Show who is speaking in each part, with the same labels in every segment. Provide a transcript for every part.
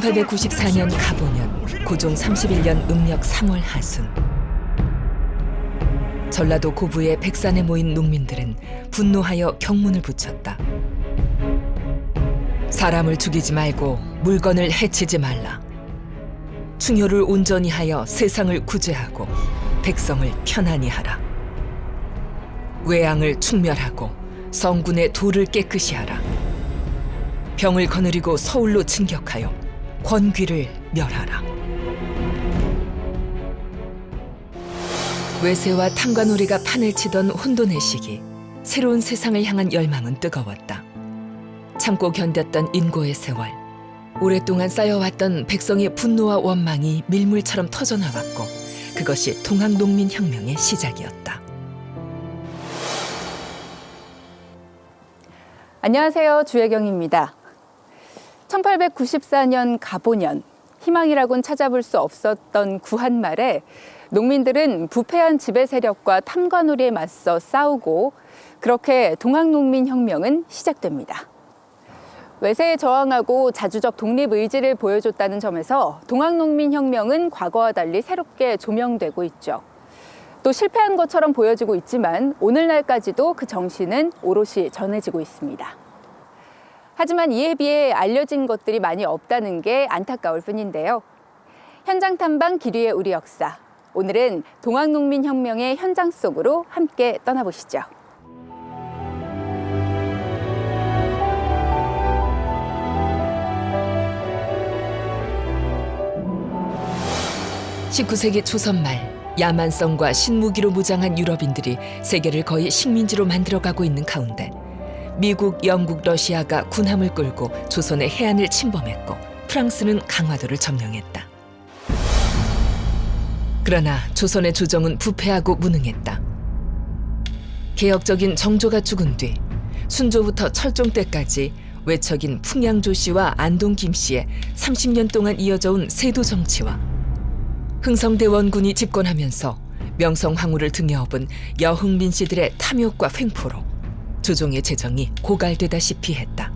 Speaker 1: 1894년 갑오년, 고종 31년 음력 3월 하순. 전라도 고부의 백산에 모인 농민들은 분노하여 경문을 붙였다. 사람을 죽이지 말고 물건을 해치지 말라. 충효를 온전히 하여 세상을 구제하고 백성을 편안히 하라. 외양을 충멸하고 성군의 도를 깨끗이 하라. 병을 거느리고 서울로 진격하여 권귀를 멸하라. 외세와 탐관오리가 판을 치던 혼돈의 시기, 새로운 세상을 향한 열망은 뜨거웠다. 참고 견뎠던 인고의 세월, 오랫동안 쌓여왔던 백성의 분노와 원망이 밀물처럼 터져나왔고, 그것이 동학농민혁명의 시작이었다.
Speaker 2: 안녕하세요. 주혜경입니다. 1894년 갑오년, 희망이라곤 찾아볼 수 없었던 구한말에 농민들은 부패한 지배 세력과 탐관오리에 맞서 싸우고, 그렇게 동학농민혁명은 시작됩니다. 외세에 저항하고 자주적 독립 의지를 보여줬다는 점에서 동학농민혁명은 과거와 달리 새롭게 조명되고 있죠. 또 실패한 것처럼 보여지고 있지만 오늘날까지도 그 정신은 오롯이 전해지고 있습니다. 하지만 이에 비해 알려진 것들이 많이 없다는 게 안타까울 뿐인데요. 현장 탐방 기류의 우리 역사. 오늘은 동학농민혁명의 현장 속으로 함께 떠나보시죠.
Speaker 1: (19세기) 초선 말, 야만성과 신무기로 무장한 유럽인들이 세계를 거의 식민지로 만들어가고 있는 가운데 미국, 영국, 러시아가 군함을 끌고 조선의 해안을 침범했고 프랑스는 강화도를 점령했다. 그러나 조선의 조정은 부패하고 무능했다. 개혁적인 정조가 죽은 뒤 순조부터 철종 때까지 외척인 풍양조 씨와 안동 김 씨의 30년 동안 이어져 온 세도 정치와 흥성대원군이 집권하면서 명성황후를 등에 업은 여흥민 씨들의 탐욕과 횡포로 조정의 재정이 고갈되다시피 했다.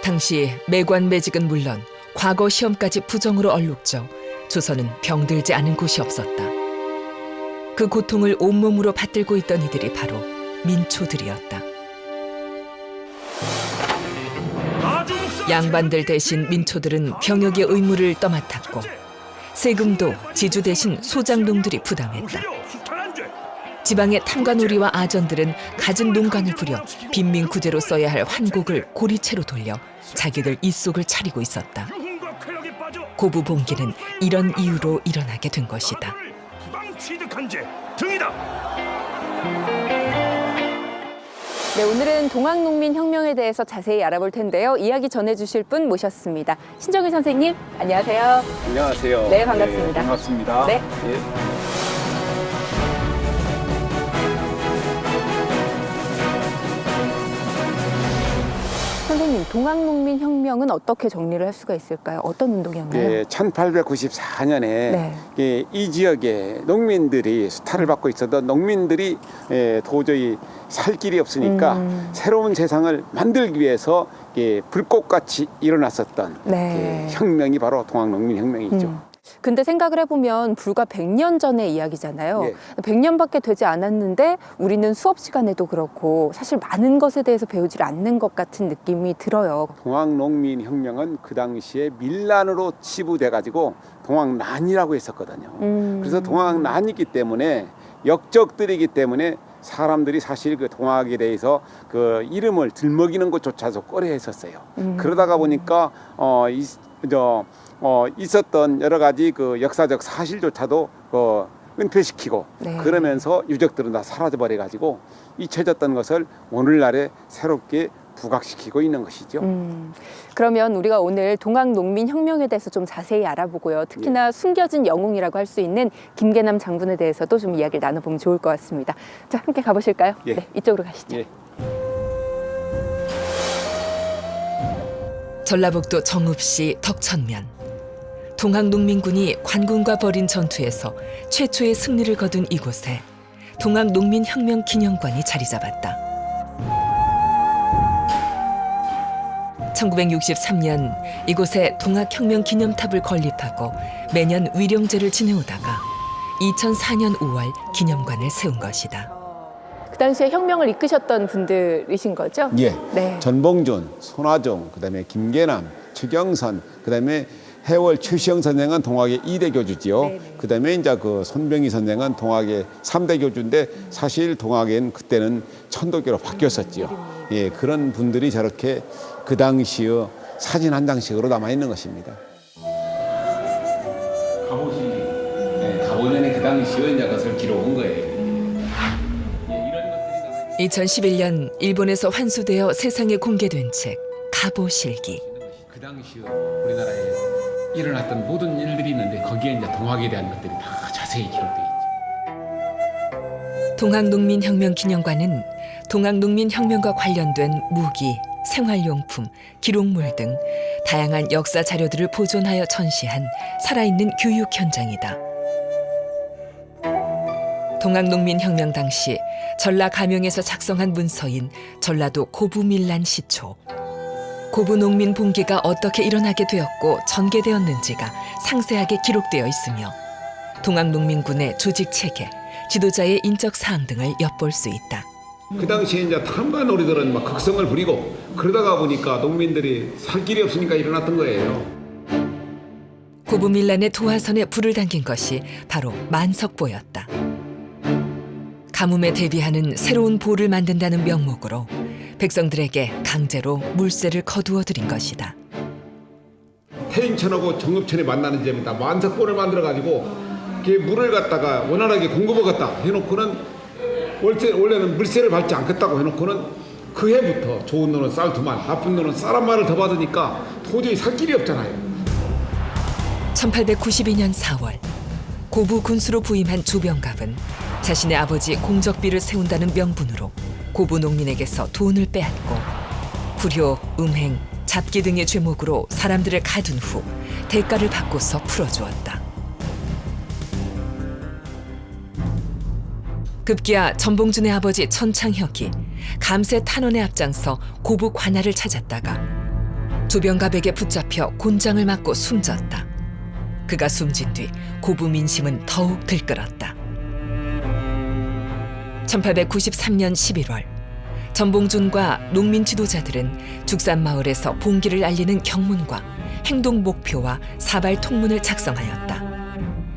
Speaker 1: 당시 매관 매직은 물론 과거 시험까지 부정으로 얼룩져 조선은 병들지 않은 곳이 없었다. 그 고통을 온몸으로 받들고 있던 이들이 바로 민초들이었다. 양반들 대신 민초들은 병역의 의무를 떠맡았고 세금도 지주 대신 소장농들이 부담했다. 지방의 탐관오리와 아전들은 갖은 농간을 부려 빈민구제로 써야 할 환곡을 고리채로 돌려 자기들 입속을 차리고 있었다. 고부 봉기는 이런 이유로 일어나게 된 것이다.
Speaker 2: 네, 오늘은 동학농민혁명에 대해서 자세히 알아볼 텐데요. 이야기 전해주실 분 모셨습니다. 신정일 선생님, 안녕하세요.
Speaker 3: 안녕하세요.
Speaker 2: 네, 반갑습니다.
Speaker 3: 네, 반갑습니다.
Speaker 2: 네.
Speaker 3: 예.
Speaker 2: 선생님, 동학농민혁명은 어떻게 정리를 할 수가 있을까요? 어떤 운동이었나요?
Speaker 3: 네, 1894년에 이 지역에 농민들이 수탈을 받고 있어도 농민들이 도저히 살 길이 없으니까 새로운 세상을 만들기 위해서 불꽃같이 일어났었던 혁명이 바로 동학농민혁명이죠.
Speaker 2: 근데 생각을 해보면 불과 100년 전의 이야기잖아요.
Speaker 3: 예.
Speaker 2: 100년밖에 되지 않았는데 우리는 수업 시간에도 그렇고 사실 많은 것에 대해서 배우지 않는 것 같은 느낌이 들어요.
Speaker 3: 동학농민혁명은 그 당시에 밀란으로 치부돼 가지고 동학난이라고 했었거든요. 그래서 동학난이기 때문에 역적들이기 때문에 사람들이 사실 그 동학에 대해서 그 이름을 들먹이는 것조차도 꺼려했었어요. 그러다가 보니까 있었던 여러 가지 그 역사적 사실조차도 은폐시키고 그러면서 유적들은 다 사라져버려 가지고 잊혀졌던 것을 오늘날에 새롭게 부각시키고 있는 것이죠.
Speaker 2: 그러면 우리가 오늘 동학농민혁명에 대해서 좀 자세히 알아보고요. 특히나 숨겨진 영웅이라고 할 수 있는 김계남 장군에 대해서도 좀 이야기를 나눠보면 좋을 것 같습니다. 자, 함께 가보실까요?
Speaker 3: 예.
Speaker 2: 네, 이쪽으로 가시죠.
Speaker 3: 예.
Speaker 1: 전라북도 정읍시 덕천면. 동학농민군이 관군과 벌인 전투에서 최초의 승리를 거둔 이곳에 동학농민혁명 기념관이 자리 잡았다. 1963년 이곳에 동학혁명 기념탑을 건립하고 매년 위령제를 지내오다가 2004년 5월 기념관을 세운 것이다.
Speaker 2: 그 당시에 혁명을 이끄셨던 분들이신 거죠?
Speaker 3: 예.
Speaker 2: 네.
Speaker 3: 전봉준, 손화종, 그다음에 김계남, 최경선, 그다음에 해월 최시영 선생은 동학의 2대 교주지요.
Speaker 2: 네네.
Speaker 3: 그다음에 이제 그 손병희 선생은 동학의 3대 교주인데 사실 동학에는 그때는 천도교로 바뀌었었지요. 예, 그런 분들이 저렇게 그 당시의 사진 한 장씩으로 남아 있는 것입니다. 갑옷이 가보전에 그 당시의 이제 것을 기록한 거예요.
Speaker 1: 2011년 일본에서 환수되어 세상에 공개된 책 갑오실기.
Speaker 3: 그 당시 우리나라에 일어났던 모든 일들이 있는데 거기에 이제 동학에 대한 것들이 다 자세히 기록되어 있죠.
Speaker 1: 동학농민혁명기념관은 동학농민혁명과 관련된 무기, 생활용품, 기록물 등 다양한 역사 자료들을 보존하여 전시한 살아있는 교육 현장이다. 동학농민혁명 당시 전라 가명에서 작성한 문서인 전라도 고부밀란 시초. 고부농민 봉기가 어떻게 일어나게 되었고 전개되었는지가 상세하게 기록되어 있으며 동학농민군의 조직 체계, 지도자의 인적 사항 등을 엿볼 수 있다.
Speaker 3: 그 당시에 이제 탐관오리들은 막 극성을 부리고 그러다가 보니까 농민들이 살 길이 없으니까 일어났던 거예요.
Speaker 1: 고부밀란의 도화선에 불을 당긴 것이 바로 만석보였다. 가뭄에 대비하는 새로운 보를 만든다는 명목으로 백성들에게 강제로 물세를 거두어 들인 것이다.
Speaker 3: 태인천하고 정읍천이 만나는 지점에다 만석보를 만들어가지고 물을 갖다가 원활하게 공급하겠다 해놓고는 원래는 물세를 받지 않겠다고 해놓고는 그 해부터 좋은 놈은 쌀 2만, 나쁜 놈은 쌀 1마를 더 받으니까 도저히 살 길이 없잖아요.
Speaker 1: 1892년 4월 고부 군수로 부임한 조병갑은 자신의 아버지 공적비를 세운다는 명분으로 고부 농민에게서 돈을 빼앗고 불효, 음행, 잡기 등의 죄목으로 사람들을 가둔 후 대가를 받고서 풀어주었다. 급기야 전봉준의 아버지 천창혁이 감세 탄원에 앞장서 고부 관할을 찾았다가 조병갑에게 붙잡혀 곤장을 맞고 숨졌다. 그가 숨진 뒤 고부 민심은 더욱 들끓었다. 1893년 11월 전봉준과 농민 지도자들은 죽산마을에서 봉기를 알리는 경문과 행동 목표와 사발 통문을 작성하였다.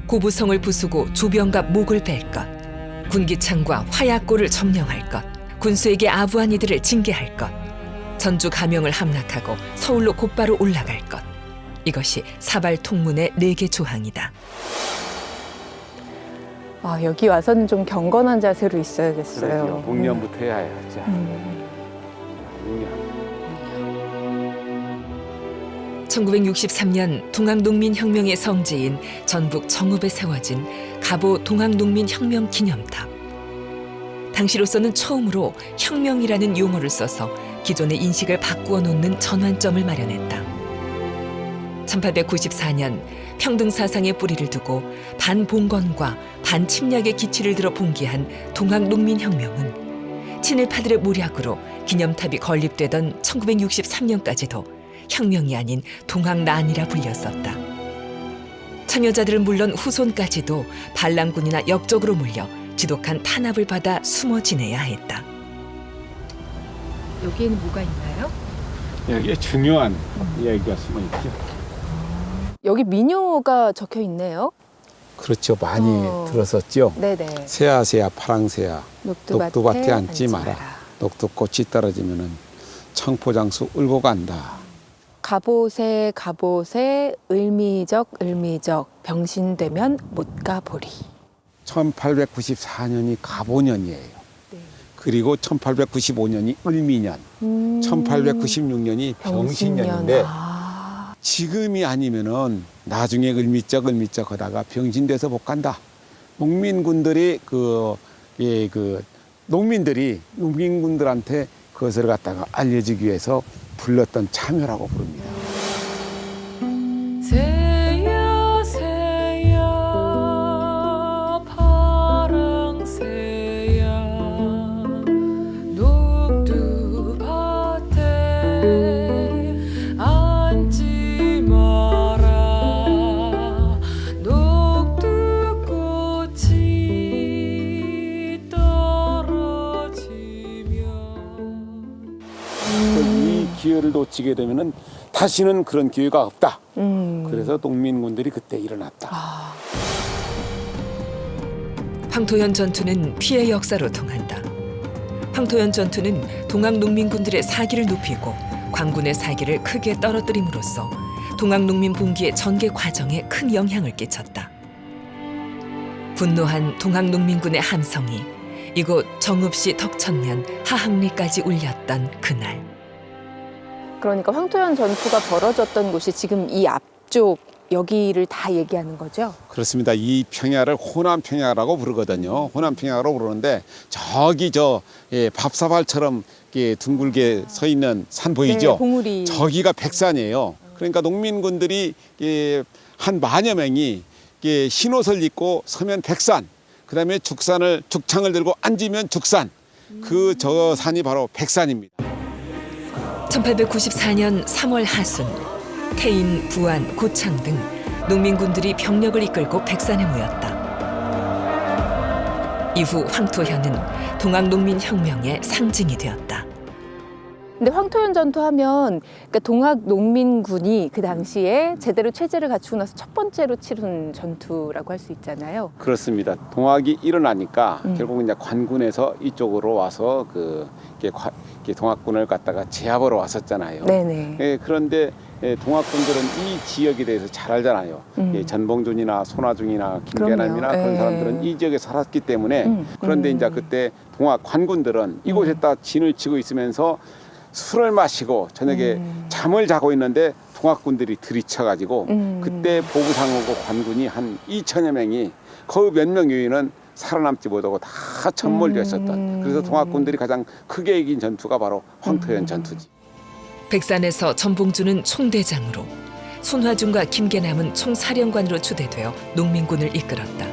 Speaker 1: 고부성을 부수고 조병갑 목을 뺄 것, 군기창과 화약고를 점령할 것, 군수에게 아부한 이들을 징계할 것, 전주 가명을 함락하고 서울로 곧바로 올라갈 것. 이것이 사발 통문의 4개 조항이다.
Speaker 2: 아, 여기 와서는 좀 경건한 자세로 있어야겠어요.
Speaker 3: 복년부터 해야 해야죠. 복년.
Speaker 1: 1963년 동학농민혁명의 성지인 전북 정읍에 세워진 갑오 동학농민혁명 기념탑. 당시로서는 처음으로 혁명이라는 용어를 써서 기존의 인식을 바꾸어 놓는 전환점을 마련했다. 1894년 평등사상의 뿌리를 두고 반봉건과 반침략의 기치를 들어 봉기한 동학농민혁명은 친일파들의 모략으로 기념탑이 건립되던 1963년까지도 혁명이 아닌 동학난이라 불렸었다. 참여자들은 물론 후손까지도 반란군이나 역적으로 몰려 지독한 탄압을 받아 숨어 지내야 했다.
Speaker 2: 여기에는 뭐가 있나요?
Speaker 3: 여기에 중요한 이야기가 숨어 있죠.
Speaker 2: 여기 민요가 적혀 있네요.
Speaker 3: 그렇죠. 많이 들었었죠.
Speaker 2: 네네.
Speaker 3: 새야새야 파랑새야 녹두밭에 앉지 마라.
Speaker 2: 마라.
Speaker 3: 녹두꽃이 떨어지면은 청포장수 울고 간다.
Speaker 2: 갑옷에 갑옷에 을미적 병신되면 못 가보리.
Speaker 3: 1894년이 갑오년이에요. 그리고 1895년이 을미년, 1896년이 병신년인데 지금이 아니면은 나중에 을미적 하다가 병신돼서 못 간다. 농민군들이 농민군들한테 그것을 갖다가 알려주기 위해서 불렀던 참여라고 부릅니다.
Speaker 1: 새야 새야 파랑새야 녹두밭에
Speaker 3: 거치게 되면은 다시는 그런 기회가 없다. 그래서 농민군들이 그때 일어났다.
Speaker 1: 황토현 전투는 피해 역사로 통한다. 황토현 전투는 동학 농민군들의 사기를 높이고 관군의 사기를 크게 떨어뜨림으로써 동학 농민 봉기의 전개 과정에 큰 영향을 끼쳤다. 분노한 동학 농민군의 함성이 이곳 정읍시 덕천면 하항리까지 울렸던 그날.
Speaker 2: 그러니까 황토현 전투가 벌어졌던 곳이 지금 이 앞쪽 여기를 다 얘기하는 거죠?
Speaker 3: 그렇습니다. 이 평야를 호남 평야라고 부르거든요. 호남 평야라고 부르는데 저기 밥사발처럼 둥글게 서 있는 산 보이죠?
Speaker 2: 네, 봉우리.
Speaker 3: 저기가 백산이에요. 그러니까 농민군들이 한 만여 명이 흰 옷을 입고 서면 백산, 그다음에 죽창을 들고 앉으면 죽산. 저 산이 바로 백산입니다.
Speaker 1: 1894년 3월 하순 태인, 부안, 고창 등 농민군들이 병력을 이끌고 백산에 모였다. 이후 황토현은 동학 농민혁명의 상징이 되었다.
Speaker 2: 근데 황토현 전투하면 그러니까 동학 농민군이 그 당시에 제대로 체제를 갖추고 나서 첫 번째로 치른 전투라고 할 수 있잖아요.
Speaker 3: 그렇습니다. 동학이 일어나니까 결국 이제 관군에서 이쪽으로 와서 동학군을 갖다가 제압하러 왔었잖아요.
Speaker 2: 네네.
Speaker 3: 그런데 동학군들은 이 지역에 대해서 잘 알잖아요. 전봉준이나 손아중이나 김계남이나
Speaker 2: 그럼요.
Speaker 3: 그런
Speaker 2: 예.
Speaker 3: 사람들은 이 지역에 살았기 때문에 그런데 이제 그때 동학 관군들은 이곳에다 진을 치고 있으면서 술을 마시고 저녁에 잠을 자고 있는데 동학군들이 들이쳐가지고 그때 보부상하고 관군이 한 2천여 명이 거의 몇 명 이외에는 살아남지 못하고 다 천몰되었었던 그래서 동학군들이 가장 크게 이긴 전투가 바로 황토현 전투지.
Speaker 1: 백산에서 전봉준은 총대장으로, 손화중과 김계남은 총사령관으로 추대되어 농민군을 이끌었다.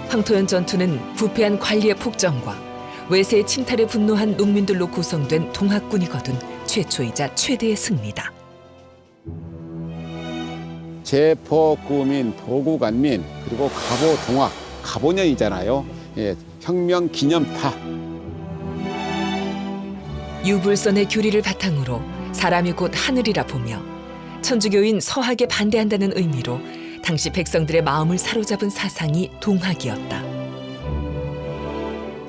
Speaker 1: 황토현 전투는 부패한 관리의 폭정과 외세의 침탈에 분노한 농민들로 구성된 동학군이 거둔 최초이자 최대의 승리다.
Speaker 3: 제포, 구민, 도구간민, 그리고 가보, 동학, 가보년이잖아요. 혁명 기념타.
Speaker 1: 유불선의 교리를 바탕으로 사람이 곧 하늘이라 보며 천주교인 서학에 반대한다는 의미로 당시 백성들의 마음을 사로잡은 사상이 동학이었다.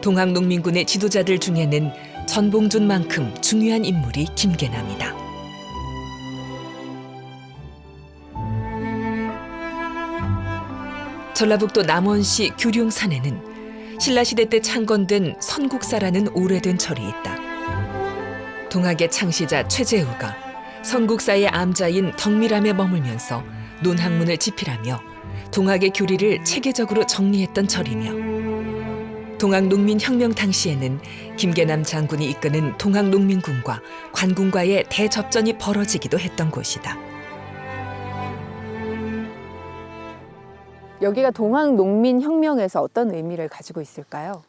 Speaker 1: 동학 농민군의 지도자들 중에는 전봉준만큼 중요한 인물이 김계남이다. 전라북도 남원시 규룡산에는 신라시대 때 창건된 선국사라는 오래된 절이 있다. 동학의 창시자 최재우가 선국사의 암자인 덕미람에 머물면서 논학문을 집필하며 동학의 교리를 체계적으로 정리했던 절이며 동학 농민혁명 당시에는 김계남 장군이 이끄는 동학 농민군과 관군과의 대접전이 벌어지기도 했던 곳이다.
Speaker 2: 여기가 동학 농민혁명에서 어떤 의미를 가지고 있을까요?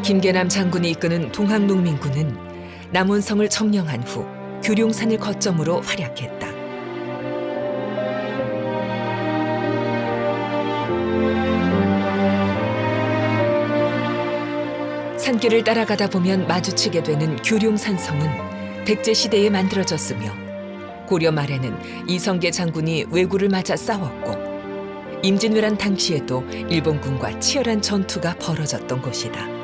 Speaker 1: 김계남 장군이 이끄는 동학 농민군은 남원성을 점령한 후 규룡산을 거점으로 활약했다. 산길을 따라가다 보면 마주치게 되는 규룡산성은 백제 시대에 만들어졌으며 고려 말에는 이성계 장군이 왜구를 맞아 싸웠고 임진왜란 당시에도 일본군과 치열한 전투가 벌어졌던 곳이다.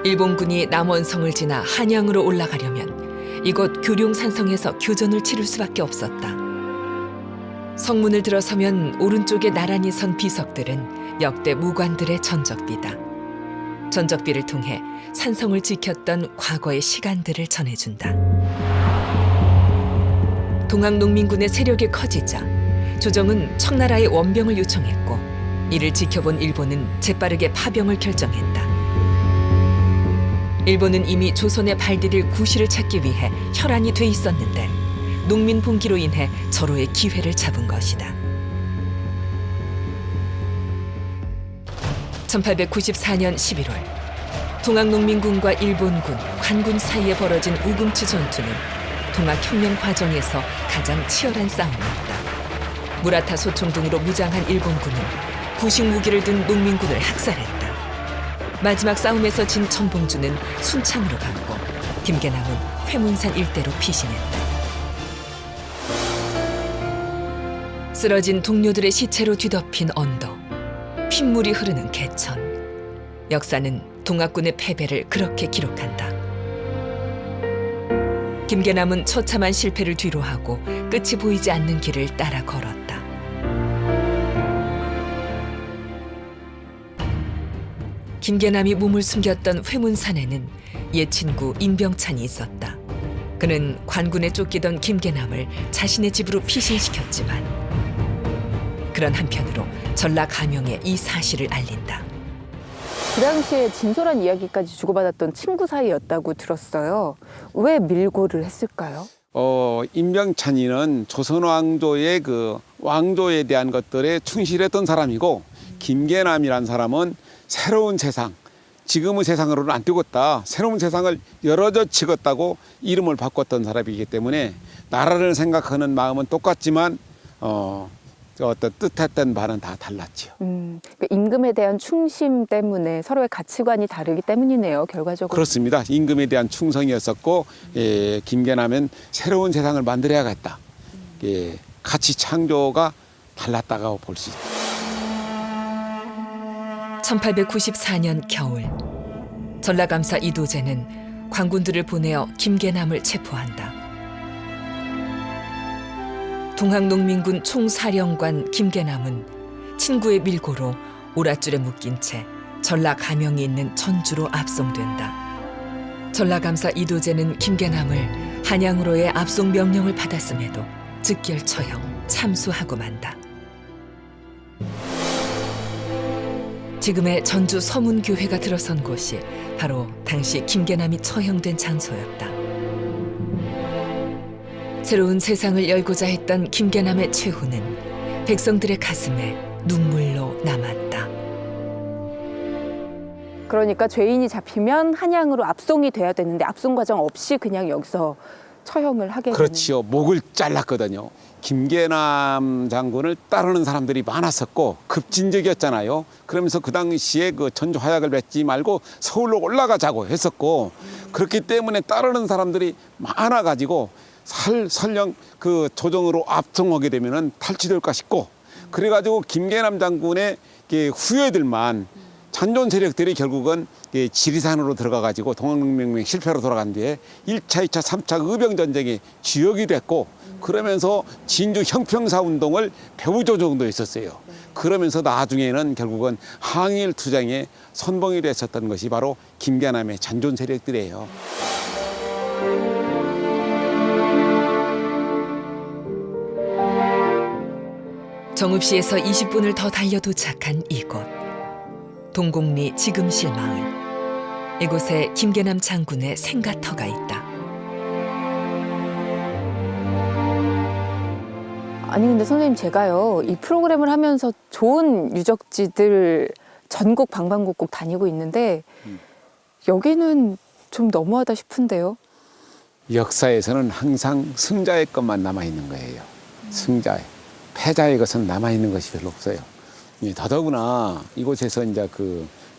Speaker 1: 일본군이 남원성을 지나 한양으로 올라가려면 이곳 규룡산성에서 교전을 치를 수밖에 없었다. 성문을 들어서면 오른쪽에 나란히 선 비석들은 역대 무관들의 전적비다. 전적비를 통해 산성을 지켰던 과거의 시간들을 전해준다. 동학 농민군의 세력이 커지자 조정은 청나라의 원병을 요청했고 이를 지켜본 일본은 재빠르게 파병을 결정했다. 일본은 이미 조선에 발디딜 구실을 찾기 위해 혈안이 돼 있었는데 농민 봉기로 인해 절호의 기회를 잡은 것이다. 1894년 11월 동학농민군과 일본군, 관군 사이에 벌어진 우금치 전투는 동학혁명 과정에서 가장 치열한 싸움이었다. 무라타 소총 등으로 무장한 일본군은 구식 무기를 든 농민군을 학살했다. 마지막 싸움에서 진 전봉주는 순창으로 갔고 김계남은 회문산 일대로 피신했다. 쓰러진 동료들의 시체로 뒤덮인 언덕, 핏물이 흐르는 개천. 역사는 동학군의 패배를 그렇게 기록한다. 김계남은 처참한 실패를 뒤로하고 끝이 보이지 않는 길을 따라 걸었다. 김계남이 몸을 숨겼던 회문산에는 옛 친구 임병찬이 있었다. 그는 관군에 쫓기던 김계남을 자신의 집으로 피신시켰지만 그런 한편으로 전라 감영에 이 사실을 알린다.
Speaker 2: 그 당시에 진솔한 이야기까지 주고받았던 친구 사이였다고 들었어요. 왜 밀고를 했을까요?
Speaker 3: 임병찬이는 조선 왕조의 그 왕조에 대한 것들에 충실했던 사람이고 김계남이란 사람은 새로운 세상, 지금의 세상으로는 안 뛰었다. 새로운 세상을 열어져 치겠다고 이름을 바꿨던 사람이기 때문에 나라를 생각하는 마음은 똑같지만 어떤 뜻했던 바는 다 달랐지요.
Speaker 2: 그러니까 임금에 대한 충심 때문에 서로의 가치관이 다르기 때문이네요. 결과적으로.
Speaker 3: 그렇습니다. 임금에 대한 충성이었었고 김계남은 새로운 세상을 만들어야겠다. 가치 창조가 달랐다고 볼 수 있다.
Speaker 1: 1894년 겨울 전라감사 이도재는 관군들을 보내어 김계남을 체포한다. 동학농민군 총사령관 김계남은 친구의 밀고로 오랏줄에 묶인 채 전라 감영이 있는 전주로 압송된다. 전라감사 이도재는 김계남을 한양으로의 압송 명령을 받았음에도 즉결 처형, 참수하고 만다. 지금의 전주 서문교회가 들어선 곳이 바로 당시 김계남이 처형된 장소였다. 새로운 세상을 열고자 했던 김계남의 최후는 백성들의 가슴에 눈물로 남았다.
Speaker 2: 그러니까 죄인이 잡히면 한양으로 압송이 돼야 되는데 압송 과정 없이 그냥 여기서 처형을 하게 되는.
Speaker 3: 그렇지요. 목을 잘랐거든요. 김계남 장군을 따르는 사람들이 많았었고 급진적이었잖아요. 그러면서 그 당시에 그 전주 화약을 맺지 말고 서울로 올라가자고 했었고 그렇기 때문에 따르는 사람들이 많아가지고 설령 그 조정으로 압송하게 되면은 탈취될까 싶고 그래가지고 김계남 장군의 후예들만 잔존 세력들이 결국은 지리산으로 들어가가지고 동학농민혁명 실패로 돌아간 뒤에 1차, 2차, 3차 의병전쟁이 주역이 됐고 그러면서 진주 형평사 운동을 배후조정도 있었어요. 그러면서 나중에는 결국은 항일 투쟁에 선봉이 됐었던 것이 바로 김계남의 잔존 세력들이에요.
Speaker 1: 정읍시에서 20분을 더 달려 도착한 이곳. 동곡리 지금실 마을. 이곳에 김계남 장군의 생가터가 있다.
Speaker 2: 아니 근데 선생님 제가요 이 프로그램을 하면서 좋은 유적지들 전국 방방곡곡 다니고 있는데 여기는 좀 너무하다 싶은데요.
Speaker 3: 역사에서는 항상 승자의 것만 남아있는 거예요. 승자의. 패자의 것은 남아있는 것이 별로 없어요. 더더구나 이곳에서 이제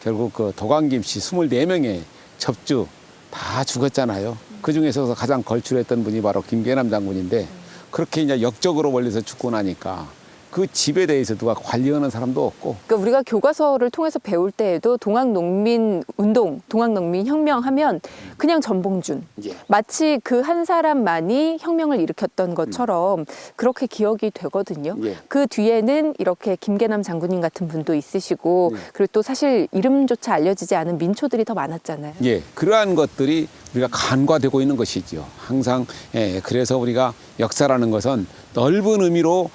Speaker 3: 결국 도광김씨 24명의 접주 다 죽었잖아요. 그 중에서 가장 걸출했던 분이 바로 김계남 장군인데 그렇게 이제 역적으로 몰려서 죽고 나니까 그 집에 대해서 누가 관리하는 사람도 없고.
Speaker 2: 그러니까 우리가 교과서를 통해서 배울 때에도 동학농민 운동, 동학농민 혁명 하면 그냥 전봉준.
Speaker 3: 예.
Speaker 2: 마치 그 한 사람만이 혁명을 일으켰던 것처럼 그렇게 기억이 되거든요.
Speaker 3: 예.
Speaker 2: 그 뒤에는 이렇게 김계남 장군님 같은 분도 있으시고 그리고 또 사실 이름조차 알려지지 않은 민초들이 더 많았잖아요.
Speaker 3: 예, 그러한 것들이 우리가 간과되고 있는 것이죠. 항상 그래서 우리가 역사라는 것은 넓은 의미로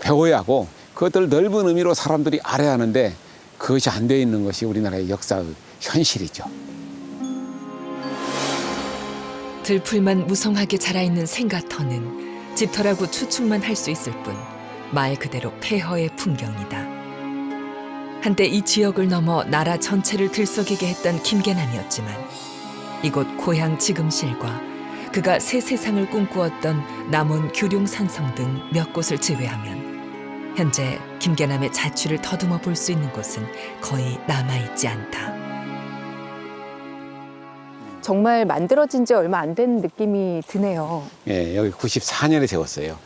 Speaker 3: 배워야 하고 그것들 넓은 의미로 사람들이 알아야 하는데 그것이 안 돼 있는 것이 우리나라의 역사의 현실이죠.
Speaker 1: 들풀만 무성하게 자라있는 생가터는 집터라고 추측만 할 수 있을 뿐 말 그대로 폐허의 풍경이다. 한때 이 지역을 넘어 나라 전체를 들썩이게 했던 김계남이었지만 이곳 고향 지금실과 그가 새 세상을 꿈꾸었던 남원 규룡산성 등 몇 곳을 제외하면 현재 김계남의 자취를 더듬어 볼 수 있는 곳은 거의 남아있지 않다.
Speaker 2: 정말 만들어진 지 얼마 안 된 느낌이 드네요.
Speaker 3: 예, 여기 94년에 세웠어요.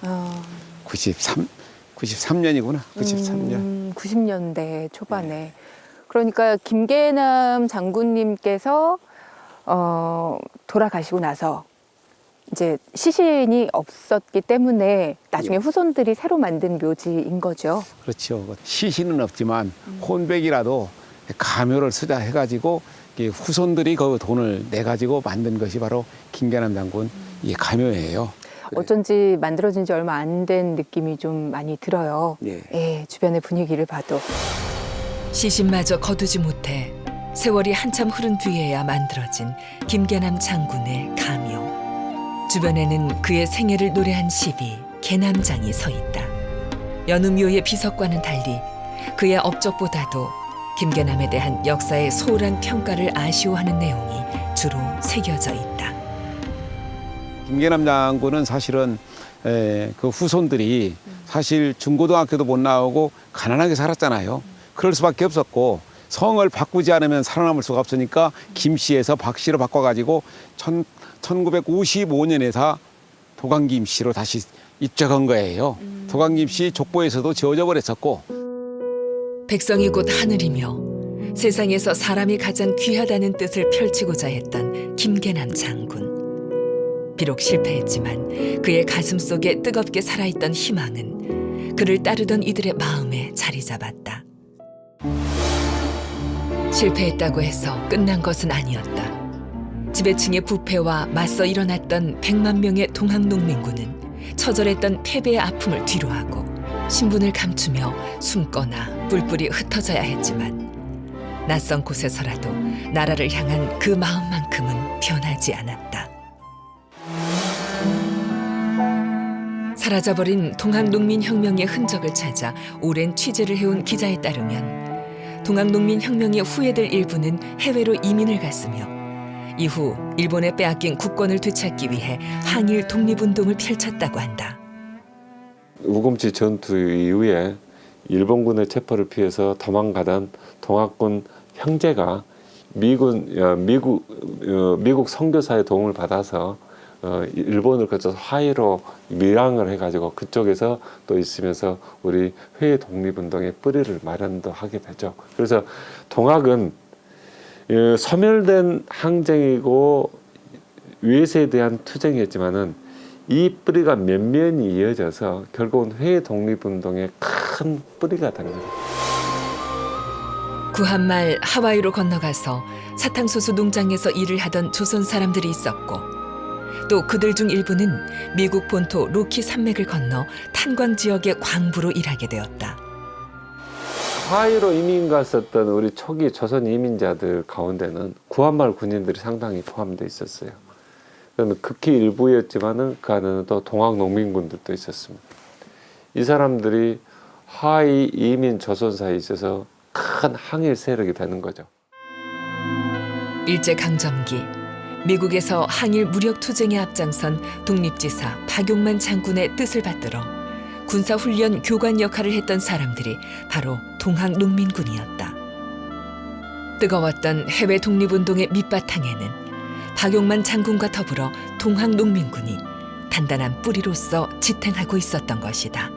Speaker 3: 93년이구나. 93년.
Speaker 2: 90년대 초반에. 그러니까 김계남 장군님께서 돌아가시고 나서 이제 시신이 없었기 때문에 나중에 후손들이 새로 만든 묘지인 거죠.
Speaker 3: 그렇죠. 시신은 없지만 혼백이라도 가묘를 쓰자 해가지고 후손들이 그 돈을 내가지고 만든 것이 바로 김계남 장군 이 가묘예요.
Speaker 2: 어쩐지 만들어진 지 얼마 안 된 느낌이 좀 많이 들어요. 예, 주변의 분위기를 봐도.
Speaker 1: 시신마저 거두지 못해 세월이 한참 흐른 뒤에야 만들어진 김계남 장군의 가묘. 주변에는 그의 생애를 노래한 시비 계남장이 서 있다. 여느 묘의 비석과는 달리 그의 업적보다도 김계남에 대한 역사의 소홀한 평가를 아쉬워하는 내용이 주로 새겨져 있다.
Speaker 3: 김계남 장군은 사실은 그 후손들이 사실 중고등학교도 못 나오고 가난하게 살았잖아요. 그럴 수밖에 없었고 성을 바꾸지 않으면 살아남을 수가 없으니까 김씨에서 박씨로 바꿔가지고 1955년에서 도강김씨로 다시 입적한 거예요. 도강김씨 족보에서도 지워져 버렸었고.
Speaker 1: 백성이 곧 하늘이며 세상에서 사람이 가장 귀하다는 뜻을 펼치고자 했던 김계남 장군. 비록 실패했지만 그의 가슴 속에 뜨겁게 살아있던 희망은 그를 따르던 이들의 마음에 자리 잡았다. 실패했다고 해서 끝난 것은 아니었다. 지배층의 부패와 맞서 일어났던 100만 명의 동학농민군은 처절했던 패배의 아픔을 뒤로하고 신분을 감추며 숨거나 뿔뿔이 흩어져야 했지만 낯선 곳에서라도 나라를 향한 그 마음만큼은 변하지 않았다. 사라져버린 동학농민혁명의 흔적을 찾아 오랜 취재를 해온 기자에 따르면 동학농민혁명의 후예들 일부는 해외로 이민을 갔으며 이후 일본에 빼앗긴 국권을 되찾기 위해 항일 독립운동을 펼쳤다고 한다.
Speaker 4: 우금치 전투 이후에 일본군의 체포를 피해서 도망가던 동학군 형제가 미국 선교사의 도움을 받아서 일본을 거쳐서 화해로 밀항을 해가지고 그쪽에서 또 있으면서 우리 회의 독립운동의 뿌리를 마련도 하게 되죠. 그래서 동학은 소멸된 항쟁이고 외세에 대한 투쟁이었지만은 이 뿌리가 면면이 이어져서 결국은 회의 독립운동의 큰 뿌리가 된 거죠.
Speaker 1: 구한말 하와이로 건너가서 사탕수수 농장에서 일을 하던 조선 사람들이 있었고 또 그들 중 일부는 미국 본토 로키 산맥을 건너 탄광 지역의 광부로 일하게 되었다.
Speaker 4: 하와이로 이민 갔었던 우리 초기 조선 이민자들 가운데는 구한말 군인들이 상당히 포함되어 있었어요. 극히 일부였지만은 그 안에는 또 동학 농민군들도 있었습니다. 이 사람들이 하와이 이민 조선사에 있어서 큰 항일 세력이 되는 거죠.
Speaker 1: 일제강점기 미국에서 항일 무력 투쟁에 앞장선 독립지사 박용만 장군의 뜻을 받들어 군사훈련 교관 역할을 했던 사람들이 바로 동학농민군이었다. 뜨거웠던 해외 독립운동의 밑바탕에는 박용만 장군과 더불어 동학농민군이 단단한 뿌리로서 지탱하고 있었던 것이다.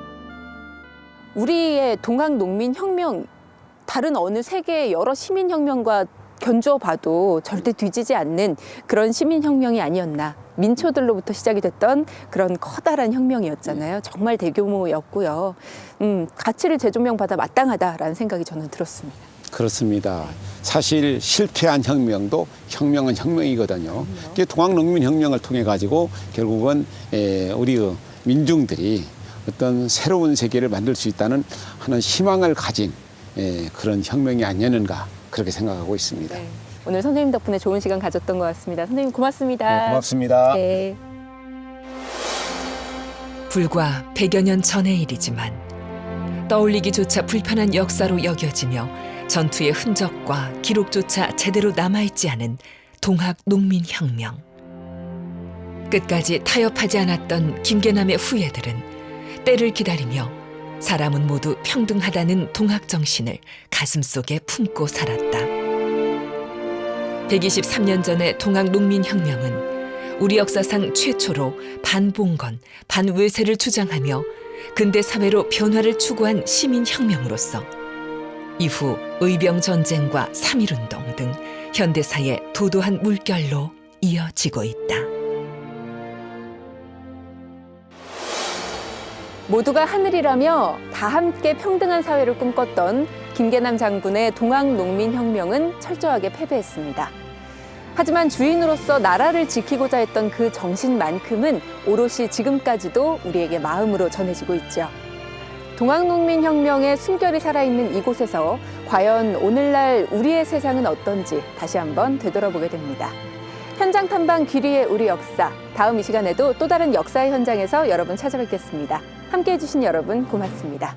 Speaker 2: 우리의 동학농민혁명, 다른 어느 세계의 여러 시민혁명과 견주어 봐도 절대 뒤지지 않는 그런 시민혁명이 아니었나. 민초들로부터 시작이 됐던 그런 커다란 혁명이었잖아요. 정말 대규모였고요. 가치를 재조명받아 마땅하다라는 생각이 저는 들었습니다.
Speaker 3: 그렇습니다. 사실 실패한 혁명도 혁명은 혁명이거든요. 동학농민혁명을 통해 가지고 결국은 우리 민중들이 어떤 새로운 세계를 만들 수 있다는 하는 희망을 가진 그런 혁명이 아니었는가 그렇게 생각하고 있습니다.
Speaker 2: 네. 오늘 선생님 덕분에 좋은 시간 가졌던 것 같습니다. 선생님 고맙습니다.
Speaker 5: 네, 고맙습니다.
Speaker 2: 네.
Speaker 1: 불과 100여 년 전의 일이지만 떠올리기조차 불편한 역사로 여겨지며 전투의 흔적과 기록조차 제대로 남아있지 않은 동학 농민혁명. 끝까지 타협하지 않았던 김계남의 후예들은 때를 기다리며 사람은 모두 평등하다는 동학 정신을 가슴속에 품고 살았다. 123년 전의 동학 농민혁명은 우리 역사상 최초로 반봉건, 반외세를 주장하며 근대 사회로 변화를 추구한 시민혁명으로서 이후 의병전쟁과 3.1운동 등 현대사의 도도한 물결로 이어지고 있다.
Speaker 2: 모두가 하늘이라며 다 함께 평등한 사회를 꿈꿨던 김계남 장군의 동학농민혁명은 철저하게 패배했습니다. 하지만 주인으로서 나라를 지키고자 했던 그 정신만큼은 오롯이 지금까지도 우리에게 마음으로 전해지고 있죠. 동학농민혁명의 숨결이 살아있는 이곳에서 과연 오늘날 우리의 세상은 어떤지 다시 한번 되돌아보게 됩니다. 현장 탐방 귀리의 우리 역사, 다음 이 시간에도 또 다른 역사의 현장에서 여러분 찾아뵙겠습니다. 함께해 주신 여러분 고맙습니다.